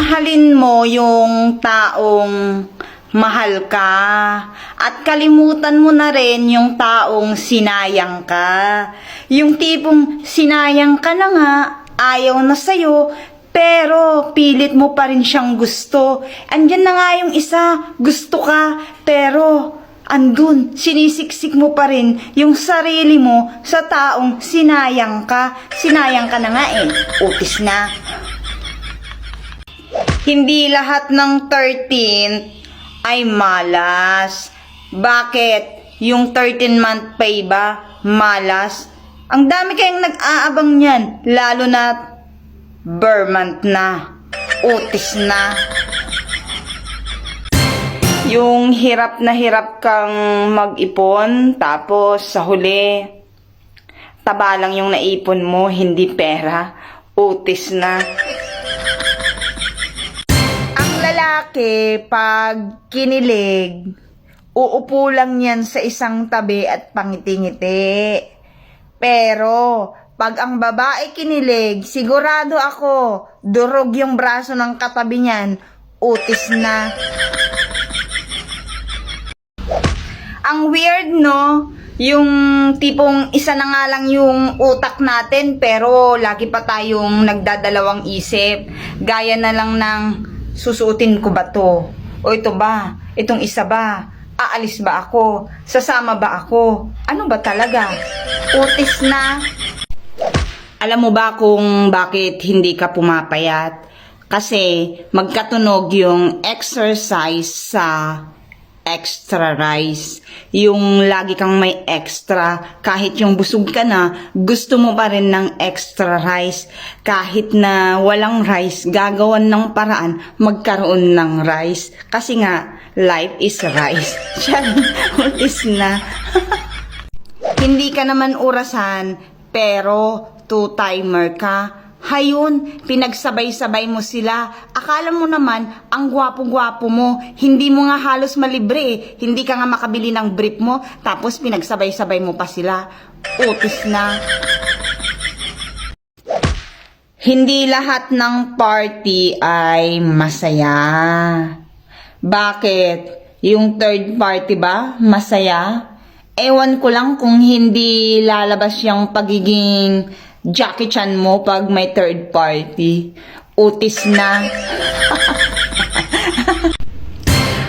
Mahalin mo yung taong mahal ka at kalimutan mo na rin yung taong sinayang ka. Yung tipong sinayang ka na nga, ayaw na sa'yo, pero pilit mo pa rin siyang gusto. Andyan na nga yung isa, gusto ka, pero andun, sinisiksik mo pa rin yung sarili mo sa taong sinayang ka. Sinayang ka na nga eh, utis na. Hindi lahat ng 13th ay malas. Bakit? Yung 13-month pay ba? Malas? Ang dami kayong nag-aabang niyan. Lalo na month na. Utis na. Yung hirap na hirap kang mag-ipon, tapos sa huli, taba lang yung naipon mo, hindi pera. Utis na. Lalaki, pag kinilig, uupo lang yan sa isang tabi at pangiti-ngiti. Pero, pag ang babae kinilig, sigurado ako, durog yung braso ng katabi niyan, utis na. Ang weird, no? Yung tipong isa na nga lang yung utak natin, pero lagi pa tayong nagdadalawang isip. Gaya na lang ng susuotin ko ba to? O ito ba? Itong isa ba? Aalis ba ako? Sasama ba ako? Ano ba talaga? Utis na. Alam mo ba kung bakit hindi ka pumapayat? Kasi magkatunog yung exercise sa extra rice. Yung lagi kang may extra, kahit yung busog ka na, gusto mo pa rin ng extra rice. Kahit na walang rice, gagawan ng paraan magkaroon ng rice. Kasi nga, life is rice. Siya, utis na. Hindi ka naman orasan, pero two-timer ka. Hayun, pinagsabay-sabay mo sila. Akala mo naman, ang gwapo-gwapo mo. Hindi mo nga halos malibre eh. Hindi ka nga makabili ng brief mo. Tapos pinagsabay-sabay mo pa sila. Utis na. Hindi lahat ng party ay masaya. Bakit? Yung third party ba? Masaya? Ewan ko lang kung hindi lalabas yung pagiging Jackie Chan mo pag may third party. Utis na.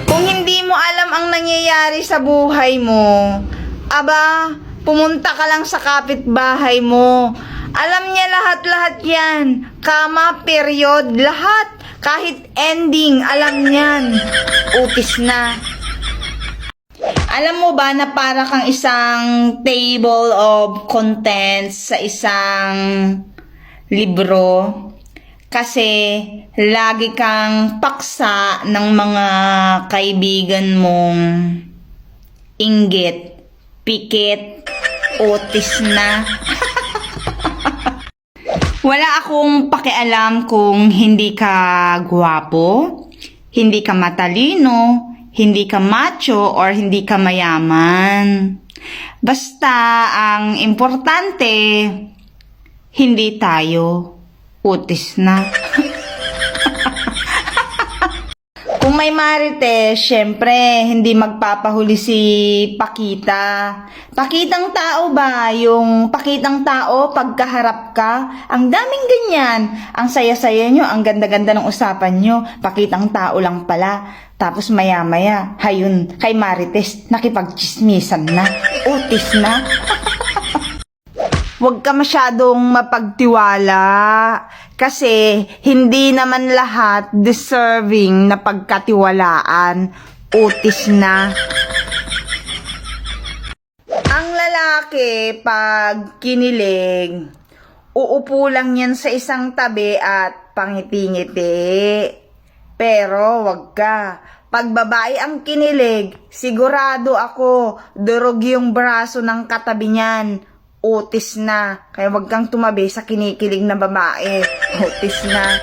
Kung hindi mo alam ang nangyayari sa buhay mo, aba, pumunta ka lang sa kapitbahay mo. Alam niya lahat-lahat yan. Kama, period, lahat. Kahit ending, alam niyan. Utis na. Alam mo ba na para kang isang table of contents sa isang libro? Kasi lagi kang paksa ng mga kaibigan mong inggit, pikit, utis na. Wala akong pakialam kung hindi ka gwapo, hindi ka matalino, hindi ka macho, or hindi ka mayaman. Basta, ang importante, hindi tayo. Utis na. Kung may marites, syempre, hindi magpapahuli si Pakita. Pakitang tao ba? Yung pakitang tao, pagkaharap ka, ang daming ganyan. Ang saya-saya nyo, ang ganda-ganda ng usapan nyo. Pakitang tao lang pala. Tapos maya-maya, hayun, kay marites, nakipagchismisan na. Utis na. Huwag ka masyadong mapagtiwala kasi hindi naman lahat deserving na pagkatiwalaan. Utis na. Ang lalaki pag kinilig, uupo lang yan sa isang tabi at pangiti-ngiti. Pero wag ka. Pag babae ang kinilig, sigurado ako, durog yung braso ng katabi niyan. Utis na. Kaya wag kang tumabi sa kinikilig na babae. Utis na.